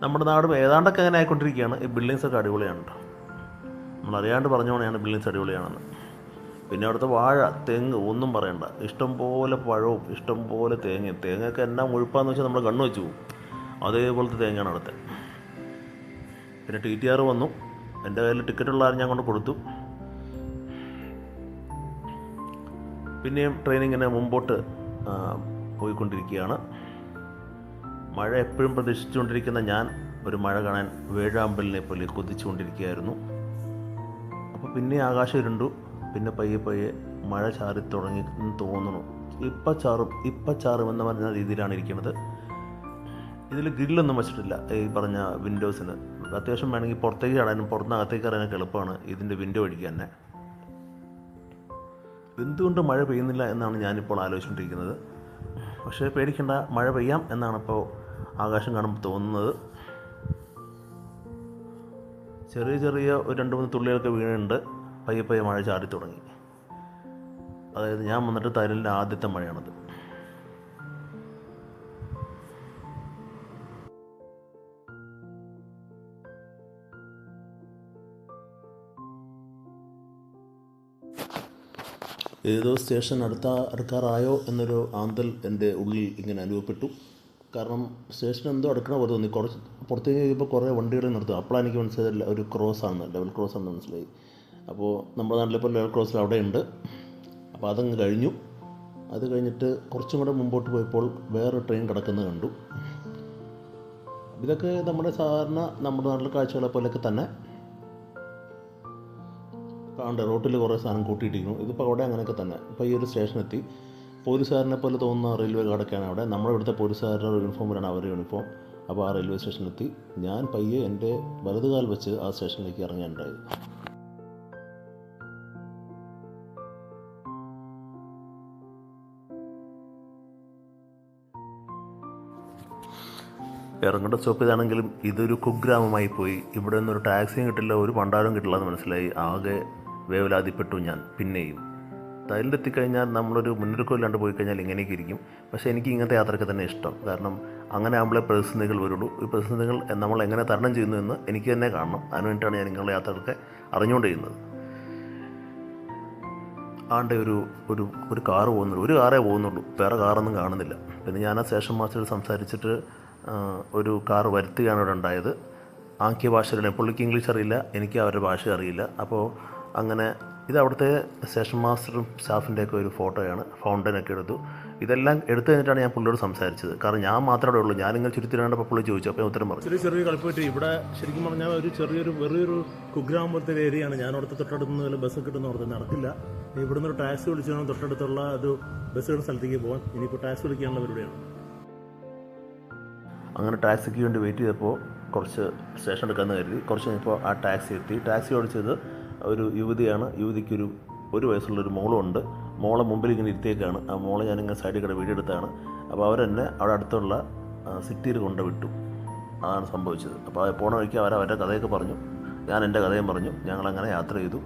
നമ്മുടെ നാടും ഏതാണ്ടൊക്കെ അങ്ങനെ ആയിക്കൊണ്ടിരിക്കുകയാണ്. ഈ ബിൽഡിങ്സൊക്കെ അടിപൊളിയാണ് കേട്ടോ. നമ്മളറിയാണ്ട് പറഞ്ഞുകൊണ്ടാണ് ബിൽഡിങ്സ് അടിപൊളിയാണെന്ന്. പിന്നെ അവിടുത്തെ വാഴ, തെങ്ങ് ഒന്നും പറയണ്ട. ഇഷ്ടം പോലെ പഴവും ഇഷ്ടം പോലെ തേങ്ങയും. തേങ്ങയൊക്കെ എന്നാ മുഴുപ്പാന്ന് വെച്ചാൽ നമ്മൾ കണ്ണു വെച്ച് പോകും. അതേപോലത്തെ തേങ്ങയാണ് അവിടുത്തെ. പിന്നെ TTR വന്നു. എൻ്റെ കയ്യിൽ ടിക്കറ്റുള്ള ആരും ഞാൻ കൊണ്ട് കൊടുത്തു. പിന്നെയും ട്രെയിൻ ഇങ്ങനെ മുമ്പോട്ട് പോയിക്കൊണ്ടിരിക്കുകയാണ്. മഴ എപ്പോഴും പ്രതീക്ഷിച്ചുകൊണ്ടിരിക്കുന്ന ഞാൻ ഒരു മഴ കാണാൻ വേഴാമ്പലിനെ പോലെ കൊതിച്ചുകൊണ്ടിരിക്കുകയായിരുന്നു. അപ്പോൾ പിന്നെ ആകാശം ഇരുണ്ടു. പിന്നെ പയ്യെ മഴ ചാറി തുടങ്ങി തോന്നുന്നു. ഇപ്പം ചാറും എന്ന് പറഞ്ഞ രീതിയിലാണ് ഇരിക്കുന്നത്. ഇതിൽ ഗ്രില്ലൊന്നും വെച്ചിട്ടില്ല ഈ പറഞ്ഞ വിൻഡോസിന്. അത്യാവശ്യം വേണമെങ്കിൽ പുറത്തേക്ക് ചാടാനും പുറത്തുനിന്നകത്തേക്ക് ഇറങ്ങാനൊക്കെ എളുപ്പമാണ് ഇതിൻ്റെ വിൻഡോ അടിക്കാൻ തന്നെ. എന്തുകൊണ്ട് മഴ പെയ്യുന്നില്ല എന്നാണ് ഞാനിപ്പോൾ ആലോചിച്ചുകൊണ്ടിരിക്കുന്നത്. പക്ഷേ പേടിക്കേണ്ട, മഴ പെയ്യാം എന്നാണിപ്പോൾ ആകാശം കാണുമ്പോൾ തോന്നുന്നത്. ചെറിയ ഒരു 2-3 തുള്ളികളൊക്കെ വീണുണ്ട്. പയ്യെ മഴ ചാടി തുടങ്ങി. അതായത് ഞാൻ വന്നിട്ട് തായ്ലൻഡിലെ ആദ്യത്തെ മഴയാണത്. ഏതോ സ്റ്റേഷൻ അടുക്കാറായോ എന്നൊരു ആന്തൽ എൻ്റെ ഉള്ളിൽ ഇങ്ങനെ അനുഭവപ്പെട്ടു. കാരണം സ്റ്റേഷൻ എന്തോ അടുക്കണ പോലെ തോന്നി. കുറച്ച് പുറത്തേക്ക് കഴിയുമ്പോൾ കുറേ വണ്ടികൾ നിർത്തും. അപ്പോഴാണ് എനിക്ക് മനസ്സിലായില്ല ഒരു ക്രോസാണ്, ലെവൽ ക്രോസാണെന്ന് മനസ്സിലായി. അപ്പോൾ നമ്മുടെ നാട്ടിലിപ്പോൾ ലെവൽ ക്രോസിൽ അവിടെ ഉണ്ട്. അപ്പോൾ അതങ്ങ് കഴിഞ്ഞു. അത് കഴിഞ്ഞിട്ട് കുറച്ചും കൂടെ മുമ്പോട്ട് പോയപ്പോൾ വേറെ ട്രെയിൻ കിടക്കുന്നത് കണ്ടു. ഇതൊക്കെ നമ്മുടെ സാധാരണ നമ്മുടെ നാട്ടിലെ കാഴ്ചകളെ പോലെയൊക്കെ തന്നെ. കാണ്ട് റോട്ടിൽ കുറേ സാധനം കൂട്ടിയിട്ടിരിക്കുന്നു. ഇതിപ്പോൾ അവിടെ അങ്ങനെയൊക്കെ തന്നെ. ഇപ്പോൾ ഈ ഒരു സ്റ്റേഷനെത്തി. പോലീസുകാരനെ പോലെ തോന്നുന്ന റെയിൽവേ ഗാർഡൊക്കെയാണ് അവിടെ. നമ്മുടെ ഇവിടുത്തെ പോലീസുകാരുടെ യൂണിഫോമിലാണ് അവരുടെ യൂണിഫോം. അപ്പോൾ ആ റെയിൽവേ സ്റ്റേഷനിലെത്തി. ഞാൻ പയ്യെ എൻ്റെ വലതുകാൽ വെച്ച് ആ സ്റ്റേഷനിലേക്ക് ഇറങ്ങിയിട്ടുണ്ടായത്. ഇറങ്ങേണ്ട സ്റ്റോപ്പ് ഇതാണെങ്കിലും ഇതൊരു കുഗ്രാമമായി പോയി. ഇവിടെ നിന്നൊരു ടാക്സിയും കിട്ടില്ല, ഒരു പണ്ടാരം കിട്ടില്ല എന്ന് മനസ്സിലായി. ആകെ വേവലാതിപ്പെട്ടു ഞാൻ. പിന്നെയും തൈലിലെത്തിക്കഴിഞ്ഞാൽ നമ്മളൊരു മുന്നൊരുക്കമില്ലാണ്ട് പോയി കഴിഞ്ഞാൽ ഇങ്ങനെയൊക്കെ ഇരിക്കും. പക്ഷേ എനിക്ക് ഇങ്ങനത്തെ യാത്രയ്ക്ക് തന്നെ ഇഷ്ടം. കാരണം അങ്ങനെ ആകുമ്പോഴേ പ്രതിസന്ധികൾ വരുള്ളൂ. ഈ പ്രതിസന്ധികൾ നമ്മൾ എങ്ങനെ തരണം ചെയ്യുന്നു എന്ന് എനിക്ക് തന്നെ കാണണം. അതിനു വേണ്ടിയിട്ടാണ് ഞാൻ ഇങ്ങനെയുള്ള യാത്രകളൊക്കെ അറിഞ്ഞുകൊണ്ടിരിക്കുന്നത്. ആണ്ടെ ഒരു കാറ് പോകുന്നുള്ളൂ. ഒരു കാറേ പോകുന്നുള്ളൂ, വേറെ കാറൊന്നും കാണുന്നില്ല. പിന്നെ ഞാൻ ആ സ്റ്റേഷൻ മാസ്റ്റർ സംസാരിച്ചിട്ട് ഒരു കാർ വരുത്തുകയാണ് ഇവിടെ ഉണ്ടായത്. ആംഗ്യ ഭാഷയിലാണ്. പുള്ളിക്ക് ഇംഗ്ലീഷ് അറിയില്ല, എനിക്ക് അവരുടെ ഭാഷ അറിയില്ല. അപ്പോൾ അങ്ങനെ ഇത് അവിടുത്തെ സ്റ്റേഷൻ മാസ്റ്ററും സ്റ്റാഫിൻ്റെയൊക്കെ ഒരു ഫോട്ടോയാണ്. ഫൗണ്ടനൊക്കെ എടുത്തു. ഇതെല്ലാം എടുത്തു കഴിഞ്ഞിട്ടാണ് ഞാൻ പുള്ളിയോട് സംസാരിച്ചത്. കാരണം ഞാൻ മാത്രമേ ഉള്ളൂ. ഞാനിങ്ങനെ ചുരുത്തിരണ്ടപ്പോൾ പുള്ളി ചോദിച്ചു. അപ്പോൾ ഉത്തരം പറഞ്ഞു. ചെറിയ കളിപ്പോയിട്ട് ഇവിടെ ശരിക്കും പറഞ്ഞാൽ ഒരു വെറിയൊരു കുഗ്രാമം പോലത്തെ ഒരു ഏരിയയാണ്. ഞാൻ അവിടുത്തെ തൊട്ടടുത്ത് വല്ല ബസ് കിട്ടുന്ന ഓർത്ത് നടക്കില്ല. ഇവിടെ നിന്നൊരു ടാക്സി വിളിച്ചാൽ തൊട്ടടുത്തുള്ള ഒരു ബസ് കിട്ടുന്ന സ്ഥലത്തേക്ക് പോകാൻ. ഇനിയിപ്പോൾ ടാക്സി വിളിക്കാനുള്ള പരിപാടിയാണ്. അങ്ങനെ ടാക്സിക്ക് വേണ്ടി വെയിറ്റ് ചെയ്തപ്പോൾ കുറച്ച് സ്റ്റേഷൻ എടുക്കാമെന്ന് കരുതി. കുറച്ച് കഴിഞ്ഞപ്പോൾ ആ ടാക്സി എത്തി. ടാക്സി ഓടിച്ചത് ഒരു യുവതിയാണ്. യുവതിക്കൊരു 1 വയസ്സുള്ളൊരു മോളുണ്ട്. മോളെ മുമ്പിൽ ഇങ്ങനെ ഇരുത്തിയേക്കാണ്. ആ മോളെ ഞാനിങ്ങനെ സൈഡിൽ കൂടെ വീഡിയോ എടുത്താണ്. അപ്പോൾ അവരെന്നെ അവിടെ അടുത്തുള്ള സിറ്റിയിൽ കൊണ്ടുവിട്ടു. അതാണ് സംഭവിച്ചത്. അപ്പോൾ പോണ വഴിക്ക് അവരുടെ കഥയൊക്കെ പറഞ്ഞു. ഞാൻ എൻ്റെ കഥയും പറഞ്ഞു. ഞങ്ങളങ്ങനെ യാത്ര ചെയ്തു.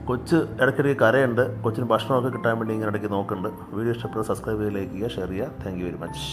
കൊച്ച് ഇടയ്ക്കിടയ്ക്ക് കരയുണ്ട്. കൊച്ചിന് ഭക്ഷണമൊക്കെ കിട്ടാൻ വേണ്ടി ഇങ്ങനെ ഇടയ്ക്ക് നോക്കുന്നുണ്ട്. വീഡിയോ ഇഷ്ടപ്പെട്ട സബ്സ്ക്രൈബ് ചെയ്ത് ലൈക്ക് ചെയ്യുക, ഷെയർ ചെയ്യുക. Thank you very much.